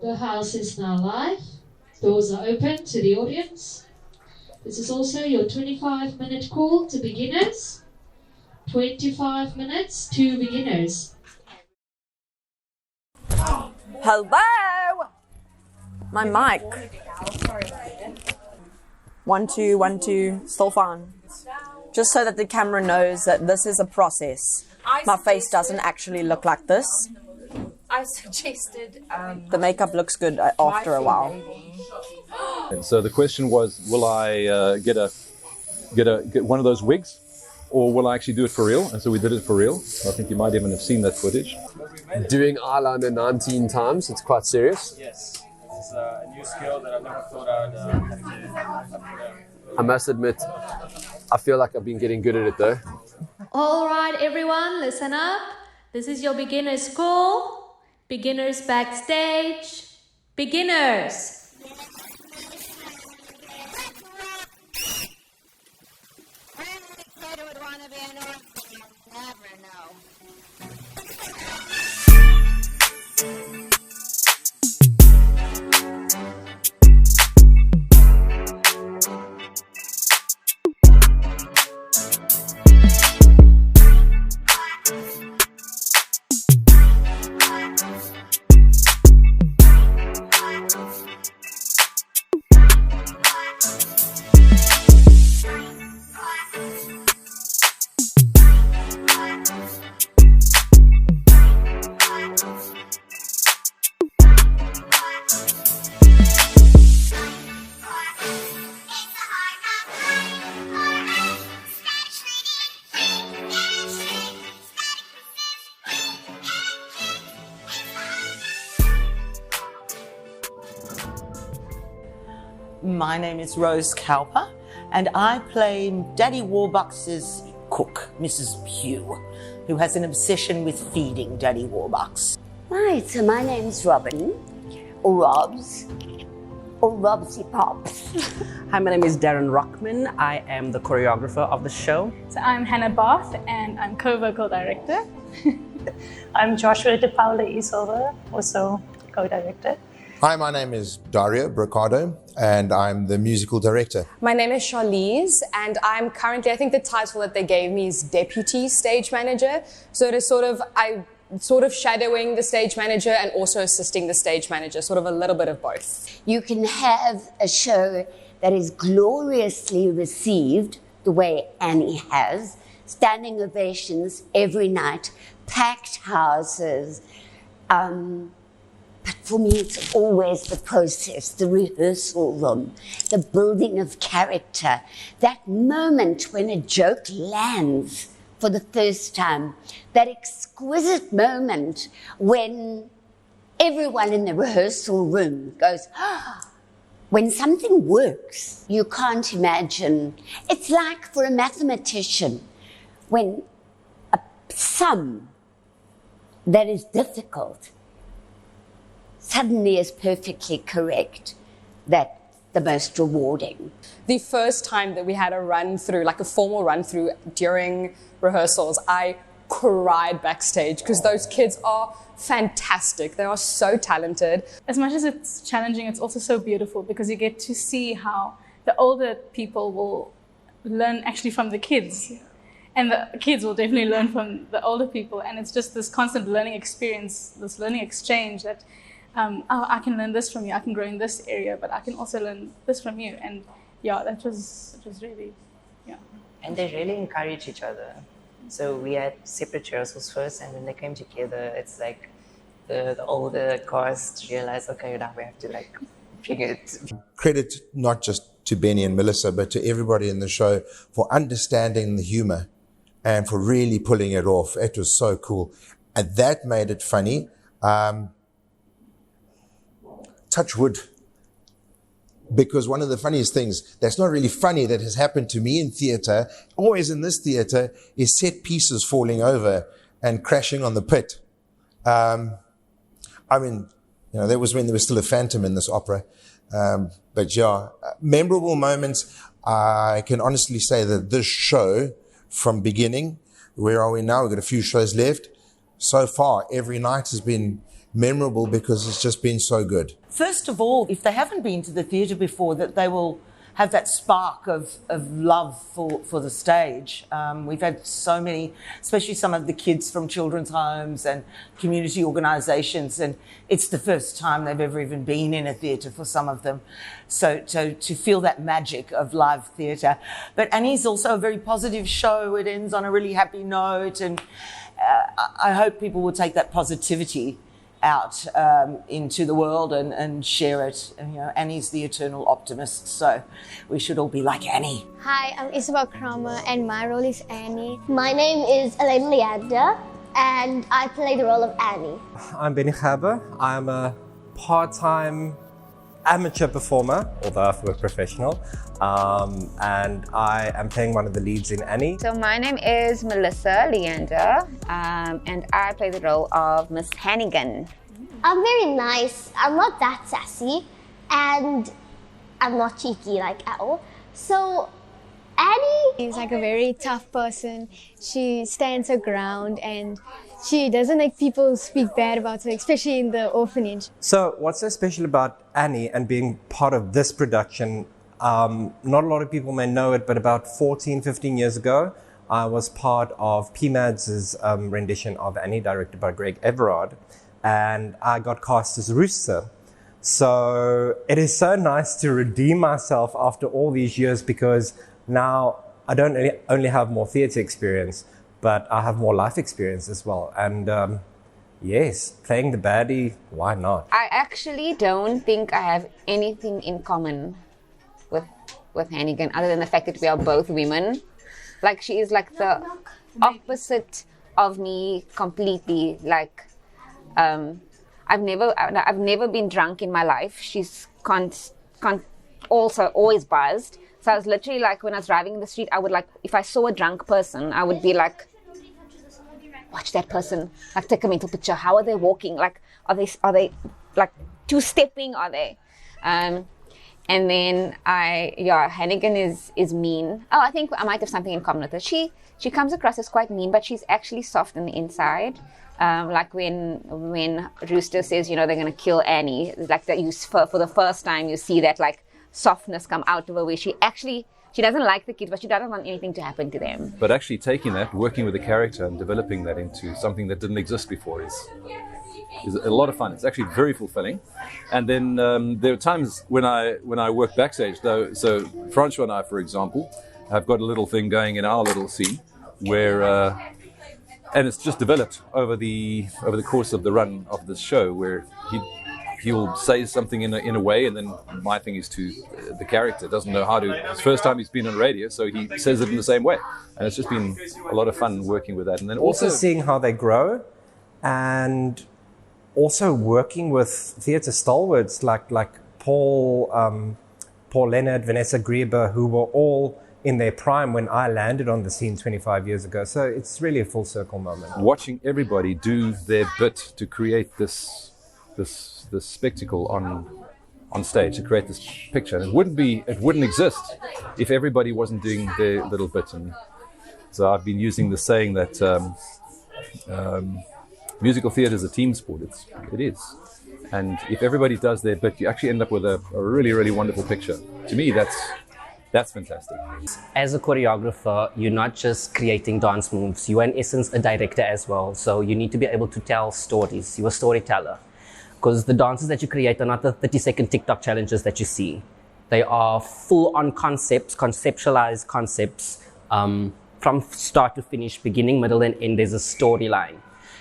The house is now live. Doors are open to the audience. This is also your 25-minute call to beginners. 25 minutes to beginners. Hello! My mic. 1 2 1 2, still fine. Just so that the camera knows that this is a process. My face doesn't actually look like this. I suggested The makeup looks good after a while. And so the question was, will I get one of those wigs, or will I actually do it for real? And so we did it for real. I think you might even have seen that footage. Doing eyeliner 19 times, it's quite serious. Yes, it's a new skill that I never thought I'd have to. I must admit, I feel like I've been getting good at it though. All right, everyone, listen up. This is your beginner's call. Beginners backstage. Beginners. My name is Rose Cowper, and I play Daddy Warbucks' cook, Mrs. Pugh, who has an obsession with feeding Daddy Warbucks. Right, so my name's Robin, or Robs, or Robsy Pops. Hi, my name is Darren Rockman. I am the choreographer of the show. So I'm Hannah Barth, and I'm co-vocal director. I'm Joshua De Paula Isilva, also co-director. Hi, my name is Dario Brocado, and I'm the musical director. My name is Charlize, and I'm currently, I think the title that they gave me is Deputy Stage Manager. So it is sort of shadowing the stage manager and also assisting the stage manager, sort of a little bit of both. You can have a show that is gloriously received, the way Annie has, standing ovations every night, packed houses, but for me, it's always the process, the rehearsal room, the building of character, that moment when a joke lands for the first time, that exquisite moment when everyone in the rehearsal room goes, ah, when something works, you can't imagine. It's like for a mathematician, when a sum that is difficult suddenly is perfectly correct, that's the most rewarding. The first time that we had a run-through, like a formal run-through during rehearsals, I cried backstage because those kids are fantastic. They are so talented. As much as it's challenging, it's also so beautiful because you get to see how the older people will learn actually from the kids. And the kids will definitely learn from the older people. And it's just this constant learning experience, this learning exchange that I can learn this from you, I can grow in this area, but I can also learn this from you. And yeah, it was really, yeah. And they really encourage each other. So we had separate rehearsals first, and when they came together, it's like the older cast realized, okay, now we have to like figure it. Credit not just to Benny and Melissa, but to everybody in the show for understanding the humor and for really pulling it off. It was so cool. And that made it funny. Touch wood. Because one of the funniest things that's not really funny that has happened to me in theatre, always in this theatre, is set pieces falling over and crashing on the pit. I mean, you know, that was when there was still a phantom in this opera. But yeah, memorable moments. I can honestly say that this show, from beginning, where are we now? We've got a few shows left. So far, every night has been memorable because it's just been so good. First of all, if they haven't been to the theatre before, that they will have that spark of love for the stage. We've had so many, especially some of the kids from children's homes and community organisations, and it's the first time they've ever even been in a theatre for some of them. So to feel that magic of live theatre. But Annie's also a very positive show. It ends on a really happy note, and I hope people will take that positivity out into the world and share it. And, you know, Annie's the eternal optimist, so we should all be like Annie. Hi, I'm Isabel Kramer and my role is Annie. My name is Elaine Leander and I play the role of Annie. I'm Benny Haber. I'm a part-time amateur performer, although I've worked professional, and I am playing one of the leads in Annie. So my name is Melissa Leander, and I play the role of Miss Hannigan. I'm very nice. I'm not that sassy, and I'm not cheeky like at all. So Annie is like a very tough person. She stands her ground and she doesn't like people speak bad about her, especially in the orphanage. So what's so special about Annie and being part of this production? Not a lot of people may know it, but about 14, 15 years ago, I was part of PMAD's rendition of Annie, directed by Greg Everard, and I got cast as Rooster. So it is so nice to redeem myself after all these years, because now I don't only have more theatre experience, but I have more life experience as well. And yes, playing the baddie, why not? I actually don't think I have anything in common with Hannigan, other than the fact that we are both women. Like, she is like the opposite of me completely. Like, I've never been drunk in my life. She's also always buzzed. So I was literally like, when I was driving in the street, I would like, if I saw a drunk person, I would be like, watch that person, like take a mental picture. How are they walking? Like, are they like two-stepping? Are they? And then Hannigan is mean. Oh, I think I might have something in common with her. She comes across as quite mean, but she's actually soft on the inside. Like when Rooster says, you know, they're going to kill Annie, like that for the first time you see that like softness come out of her, where she doesn't like the kids, but she doesn't want anything to happen to them. But actually taking that, working with the character and developing that into something that didn't exist before is a lot of fun. It's actually very fulfilling. And then there are times when I work backstage, though. So Francois and I, for example, have got a little thing going in our little scene where, and it's just developed over the course of the run of this show, where he'll say something in a way, and then my thing is to the character doesn't know how to. It's the first time he's been on radio, so he says it in the same way, and it's just been a lot of fun working with that. And then also seeing how they grow, and also working with theatre stalwarts like Paul Leonard, Vanessa Grieber, who were all in their prime when I landed on the scene 25 years ago. So it's really a full circle moment. Watching everybody do their bit to create this spectacle on stage, to create this picture. And it wouldn't exist if everybody wasn't doing their little bit. And so I've been using the saying that musical theatre is a team sport. It is. And if everybody does their bit, you actually end up with a really, really wonderful picture. To me, that's fantastic. As a choreographer, you're not just creating dance moves. You are in essence a director as well. So you need to be able to tell stories. You're a storyteller. Because the dances that you create are not the 30-second TikTok challenges that you see. They are full-on concepts, conceptualized concepts, from start to finish, beginning, middle, and end. There's a storyline.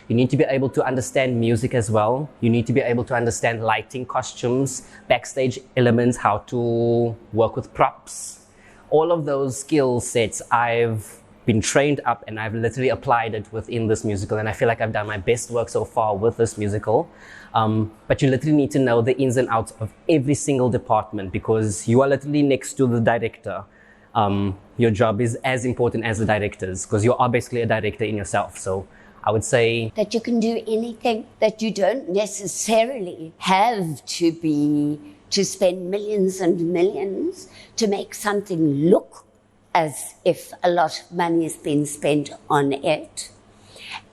You need to be able to understand music as well. You need to be able to understand lighting, costumes, backstage elements, how to work with props. All of those skill sets I've been trained up, and I've literally applied it within this musical, and I feel like I've done my best work so far with this musical. But you literally need to know the ins and outs of every single department, because you are literally next to the director. Your job is as important as the director's, because you are basically a director in yourself. So I would say that you can do anything, that you don't necessarily have to spend millions and millions to make something look as if a lot of money has been spent on it.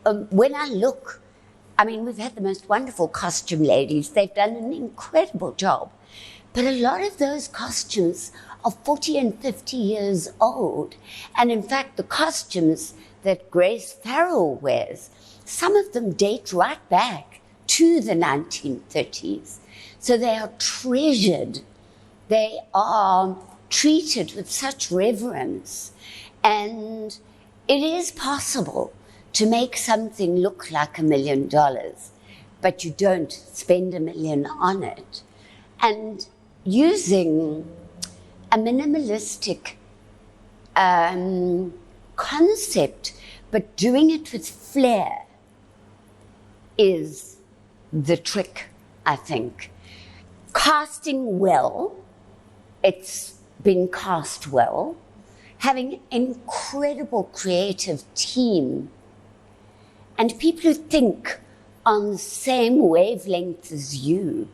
When I look I mean, we've had the most wonderful costume ladies. They've done an incredible job. But a lot of those costumes are 40 and 50 years old. And in fact, the costumes that Grace Farrell wears, some of them date right back to the 1930s. So they are treasured. They are treated with such reverence. And it is possible to make something look like $1 million, but you don't spend $1 million on it. And using a minimalistic concept, but doing it with flair is the trick, I think. Casting well, it's been cast well. Having an incredible creative team and people who think on the same wavelength as you.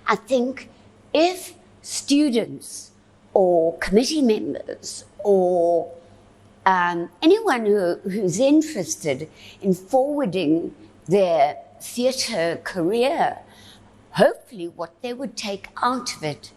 I think if students or committee members or anyone who's interested in forwarding their theatre career, hopefully what they would take out of it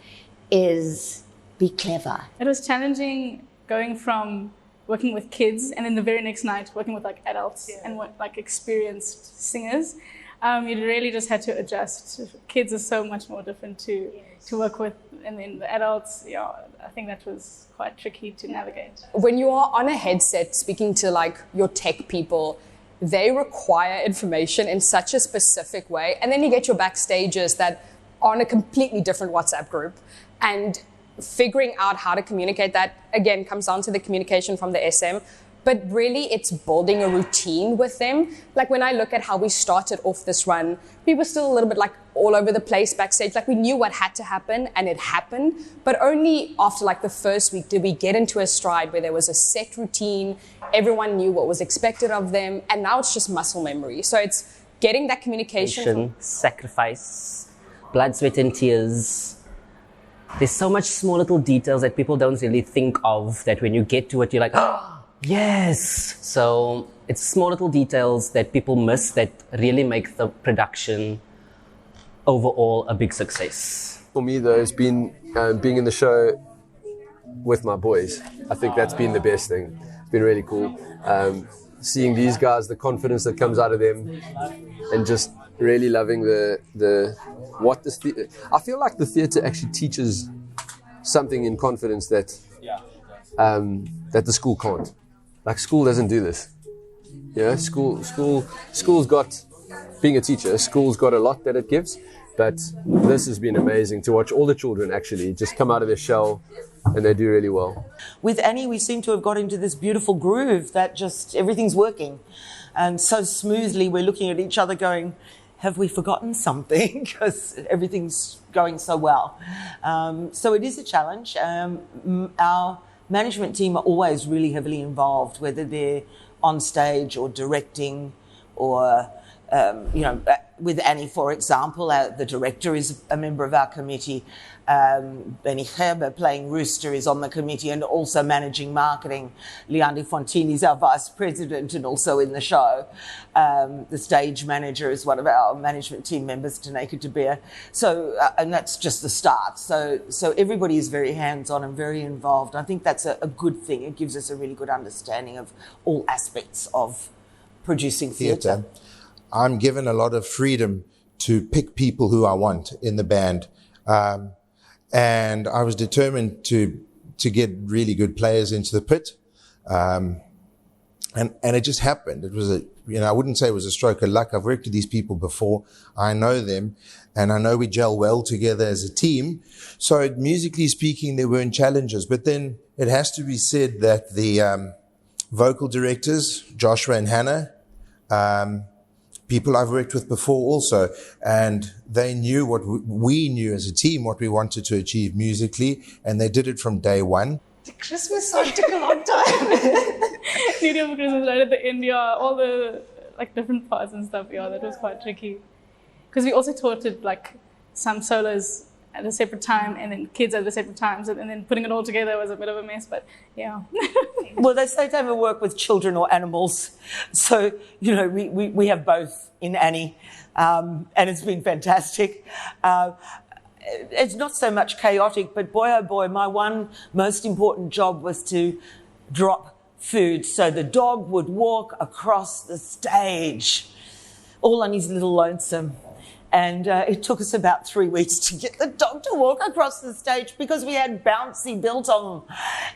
is be clever. It was challenging going from working with kids and then the very next night working with like adults and like experienced singers. You really just had to adjust. Kids are so much more different to work with, and then the adults, I think that was quite tricky to navigate. When you are on a headset speaking to like your tech people, they require information in such a specific way, and then you get your backstagers that are in a completely different WhatsApp group, and figuring out how to communicate that, again, comes down to the communication from the SM, but really it's building a routine with them. Like when I look at how we started off this run, we were still a little bit like all over the place backstage. Like we knew what had to happen and it happened, but only after like the first week did we get into a stride where there was a set routine, everyone knew what was expected of them, and now it's just muscle memory. So it's getting that communication. Sacrifice, blood, sweat and tears. There's so much small little details that people don't really think of that when you get to it, you're like, oh, yes. So it's small little details that people miss that really make the production overall a big success. For me, though, it's been being in the show with my boys. I think that's been the best thing. It's been really cool. Seeing these guys, the confidence that comes out of them, and just really loving I feel like the theatre actually teaches something in confidence that the school can't. Like school doesn't do this. Yeah, school's got, being a teacher, school's got a lot that it gives, but this has been amazing to watch all the children actually just come out of their shell, and they do really well. With Annie, we seem to have got into this beautiful groove that just everything's working. And so smoothly, we're looking at each other going, have we forgotten something? Because everything's going so well. So it is a challenge. Our management team are always really heavily involved, whether they're on stage or directing or, with Annie, for example, the director is a member of our committee. Benny Gerber, playing Rooster, is on the committee and also managing marketing. Leandi Fontini is our vice president and also in the show. The stage manager is one of our management team members, Taneka Tabir. So, and that's just the start. So everybody is very hands-on and very involved. I think that's a good thing. It gives us a really good understanding of all aspects of producing theatre. I'm given a lot of freedom to pick people who I want in the band. And I was determined to get really good players into the pit. And it just happened. It was I wouldn't say it was a stroke of luck. I've worked with these people before. I know them and I know we gel well together as a team. So musically speaking, there weren't challenges, but then it has to be said that the, vocal directors, Joshua and Hannah, people I've worked with before also, and they knew what we knew as a team, what we wanted to achieve musically, and they did it from day one. The Christmas song took a long time. Leading up to Christmas, right at the end, all the like different parts and stuff, that was quite tricky. Because we also taught it like some solos at a separate time, and then kids at a separate times, and then putting it all together was a bit of a mess. But yeah. Well, they say never work with children or animals, so we have both in Annie, and it's been fantastic. It's not so much chaotic, but boy, oh boy, my one most important job was to drop food so the dog would walk across the stage, all on his little lonesome. And it took us about 3 weeks to get the dog to walk across the stage because we had bouncy built on.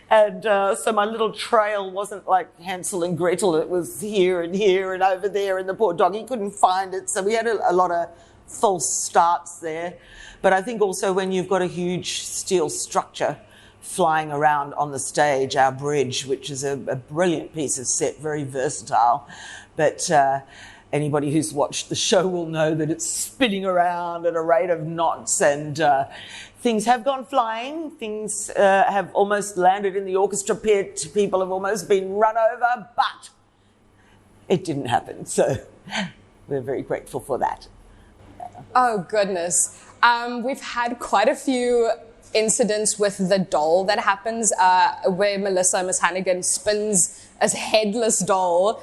And so my little trail wasn't like Hansel and Gretel. It was here and over there, and the poor doggy couldn't find it. So we had a lot of false starts there. But I think also when you've got a huge steel structure flying around on the stage, our bridge, which is a brilliant piece of set, very versatile. But anybody who's watched the show will know that it's spinning around at a rate of knots, and things have gone flying. Things have almost landed in the orchestra pit. People have almost been run over, but it didn't happen. So we're very grateful for that. Oh, goodness. We've had quite a few incidents with the doll that happens where Melissa, Miss Hannigan, spins a headless doll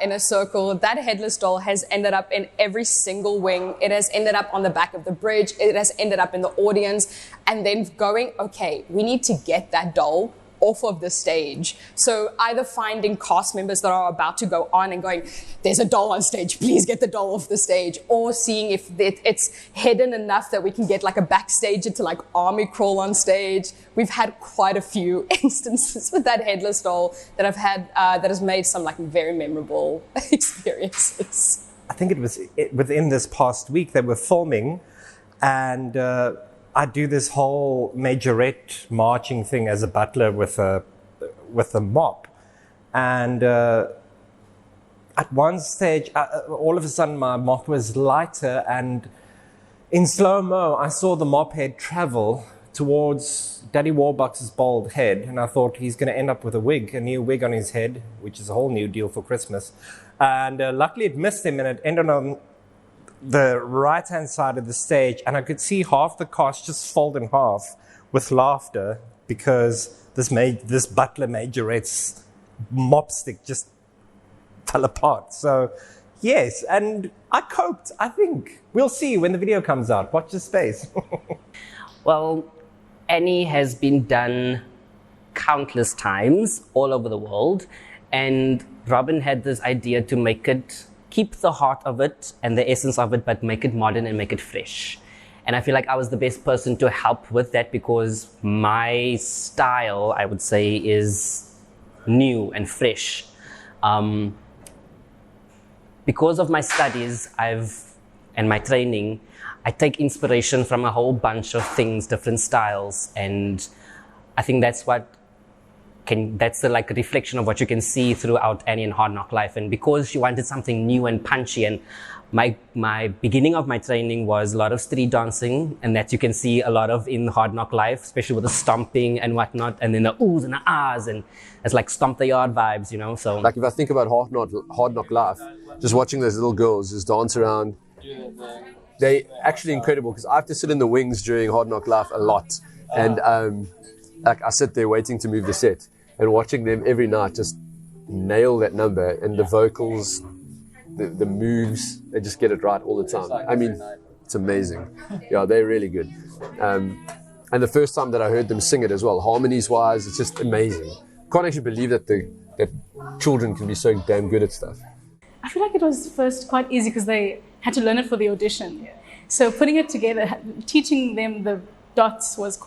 in a circle. That headless doll has ended up in every single wing. It has ended up on the back of the bridge. It has ended up in the audience. And then going, okay, we need to get that doll off of the stage. So either finding cast members that are about to go on and going, there's a doll on stage, please get the doll off the stage, or seeing if it's hidden enough that we can get like a backstager to like army crawl on stage. We've had quite a few instances with that headless doll that I've had that has made some like very memorable experiences. I think it was within this past week they were filming, and I do this whole majorette marching thing as a butler with a mop, and at one stage, all of a sudden my mop was lighter, and in slow-mo I saw the mop head travel towards Daddy Warbucks' bald head, and I thought he's going to end up with a new wig on his head, which is a whole new deal for Christmas. And luckily it missed him, and it ended on the right-hand side of the stage, and I could see half the cast just fold in half with laughter because this butler majorette's mop stick just fell apart. So, yes, and I coped, I think. We'll see when the video comes out. Watch this space. Well, Annie has been done countless times all over the world, and Robin had this idea to keep the heart of it and the essence of it, but make it modern and make it fresh. And I feel like I was the best person to help with that because my style, I would say, is new and fresh. Because of my studies and my training, I take inspiration from a whole bunch of things, different styles, and I think that's the reflection of what you can see throughout Annie and Hard Knock Life. And because she wanted something new and punchy, and my beginning of my training was a lot of street dancing, and that you can see a lot of in Hard Knock Life, especially with the stomping and whatnot, and then the oohs and the ahs, and it's like stomp the yard vibes, So like if I think about Hard Knock Life, just watching those little girls just dance around, they actually incredible because I have to sit in the wings during Hard Knock Life a lot, and I sit there waiting to move the set and watching them every night just nail that number, and the vocals, the moves, they just get it right all the time. I mean, it's amazing. Yeah, they're really good. And the first time that I heard them sing it as well, harmonies-wise, it's just amazing. Can't actually believe that that children can be so damn good at stuff. I feel like it was first quite easy because they had to learn it for the audition. So putting it together, teaching them the dots was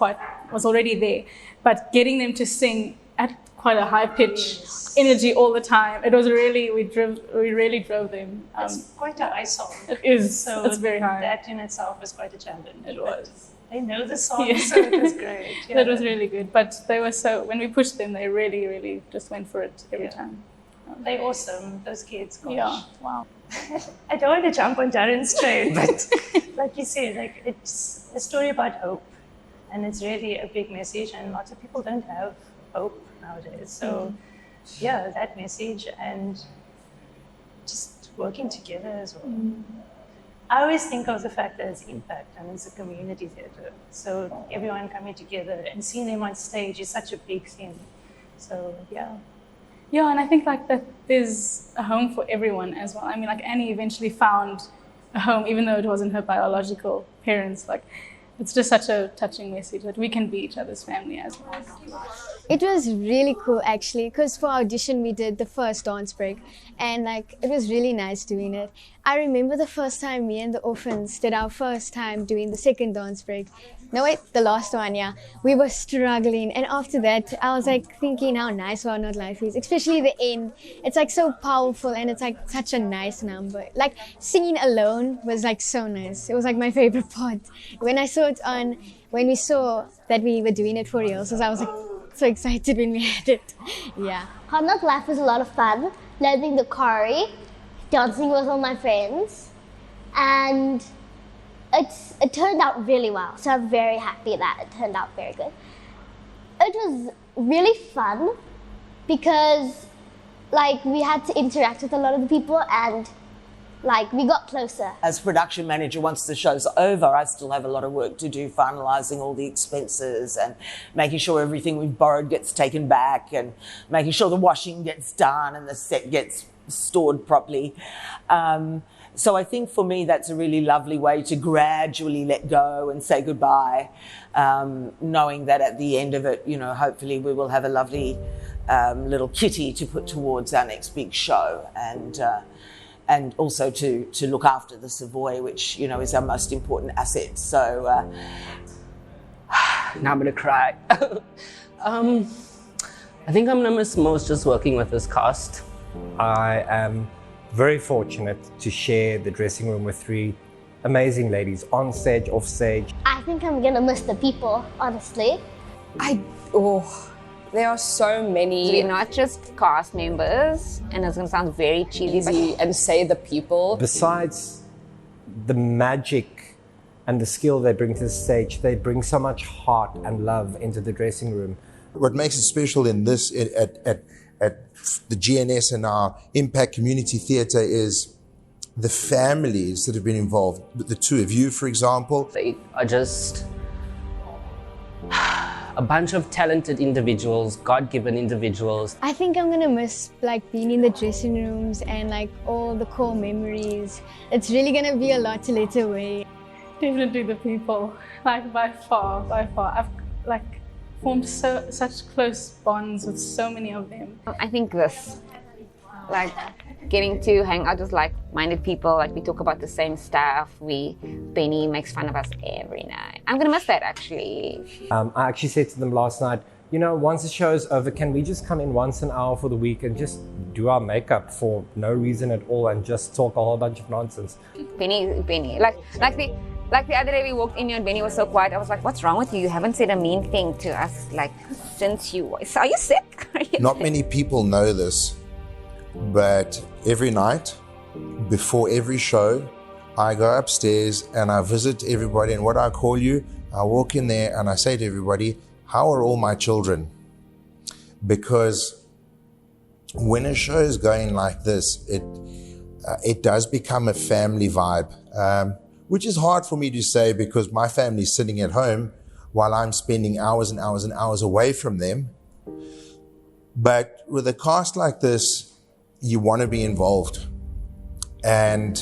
already there, but getting them to sing at quite a high pitch energy all the time, it was really, we really drove them. It's quite a high song. It is, so it's very high. That in itself was quite a challenge. It was. They know the song, so it was great. Yeah. That was really good, but they were when we pushed them, they really, really just went for it every time. They're awesome, those kids. Gosh. Yeah, wow. I don't want to jump on Darren's train, but like you said, like it's a story about hope, and it's really a big message, and lots of people don't have hope nowadays. So, yeah, that message and just working together as well. I always think of the fact that it's impact and it's a community theatre. So everyone coming together and seeing them on stage is such a big thing. So yeah. Yeah, and I think like that there's a home for everyone as well. I mean, like Annie eventually found a home, even though it wasn't her biological parents. Like, it's just such a touching message that we can be each other's family as well. It was really cool actually, because for audition we did the first dance break, and like it was really nice doing it. I remember the first time me and the orphans did our first time doing the second dance break. No wait, the last one, yeah. We were struggling, and after that I was like thinking how nice Why Not Life is, especially the end. It's like so powerful and it's like such a nice number. Like singing alone was like so nice. It was like my favorite part. When we saw that we were doing it for real, so I was like so excited when we had it. Yeah. Why Not Life was a lot of fun. Learning the choreo, dancing with all my friends, and it turned out really well. So I'm very happy that it turned out very good. It was really fun because like we had to interact with a lot of the people and like we got closer. As production manager, once the show's over, I still have a lot of work to do, finalising all the expenses and making sure everything we've borrowed gets taken back and making sure the washing gets done and the set gets stored properly. So I think for me that's a really lovely way to gradually let go and say goodbye, knowing that at the end of it, you know, hopefully we will have a lovely little kitty to put towards our next big show, and also to look after the Savoy, which, you know, is our most important asset. So now I'm gonna cry. I think I'm gonna miss most just working with this cast. I am very fortunate to share the dressing room with three amazing ladies, on stage, off stage. I think I'm gonna miss the people, honestly. There are so many. We're not just cast members, and it's going to sound very cheesy, and say the people. Besides the magic and the skill they bring to the stage, they bring so much heart and love into the dressing room. What makes it special in this, at the GNS and our Impact Community Theatre, is the families that have been involved. The two of you, for example. They are just a bunch of talented individuals, God-given individuals. I think I'm gonna miss like being in the dressing rooms and like all the core memories. It's really gonna be a lot to let away. Definitely the people, like by far. I've like formed such close bonds with so many of them. I think this, like getting to hang out with like-minded people, like we talk about the same stuff. Benny makes fun of us every night. I'm gonna miss that actually. I actually said to them last night, you know, once the show's over, can we just come in once an hour for the week and just do our makeup for no reason at all and just talk a whole bunch of nonsense? Benny, like the other day we walked in here and Benny was so quiet. I was like, what's wrong with you? You haven't said a mean thing to us like since you. So are you sick? Not many people know this, but every night before every show, I go upstairs and I visit everybody. And what I call you, I walk in there and I say to everybody, how are all my children? Because when a show is going like this, it does become a family vibe, which is hard for me to say because my family's sitting at home while I'm spending hours and hours and hours away from them. But with a cast like this, you want to be involved. And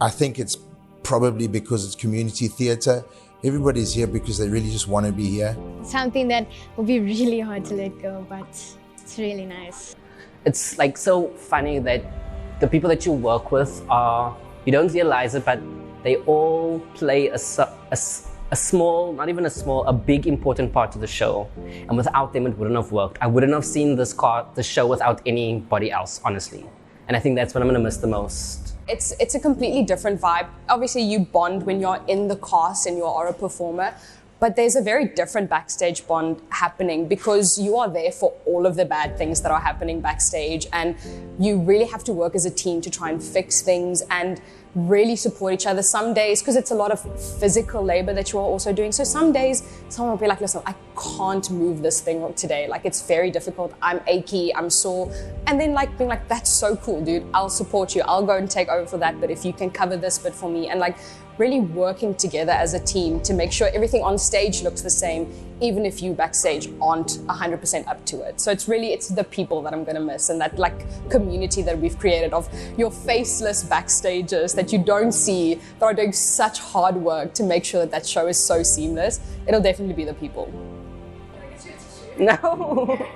I think it's probably because it's community theatre. Everybody's here because they really just want to be here. Something that will be really hard to let go, but it's really nice. It's like so funny that the people that you work with are, you don't realize it, but they all play a small, not even a small, a big important part of the show. And without them, it wouldn't have worked. I wouldn't have seen the show without anybody else, honestly. And I think that's what I'm gonna miss the most. It's a completely different vibe. Obviously, you bond when you're in the cast and you are a performer, but there's a very different backstage bond happening because you are there for all of the bad things that are happening backstage, and you really have to work as a team to try and fix things. And really support each other. Some days, because it's a lot of physical labor that you're also doing, so some days someone will be like, listen, I can't move this thing today, like it's very difficult, I'm achy, I'm sore, and then like being like, that's so cool, dude, I'll support you, I'll go and take over for that, but if you can cover this bit for me, and like really working together as a team to make sure everything on stage looks the same, even if you backstage aren't 100% up to it. So it's the people that I'm gonna miss, and that like community that we've created of your faceless backstagers that you don't see, that are doing such hard work to make sure that that show is so seamless. It'll definitely be the people. No.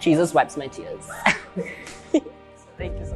Jesus wipes my tears. Thank you so much.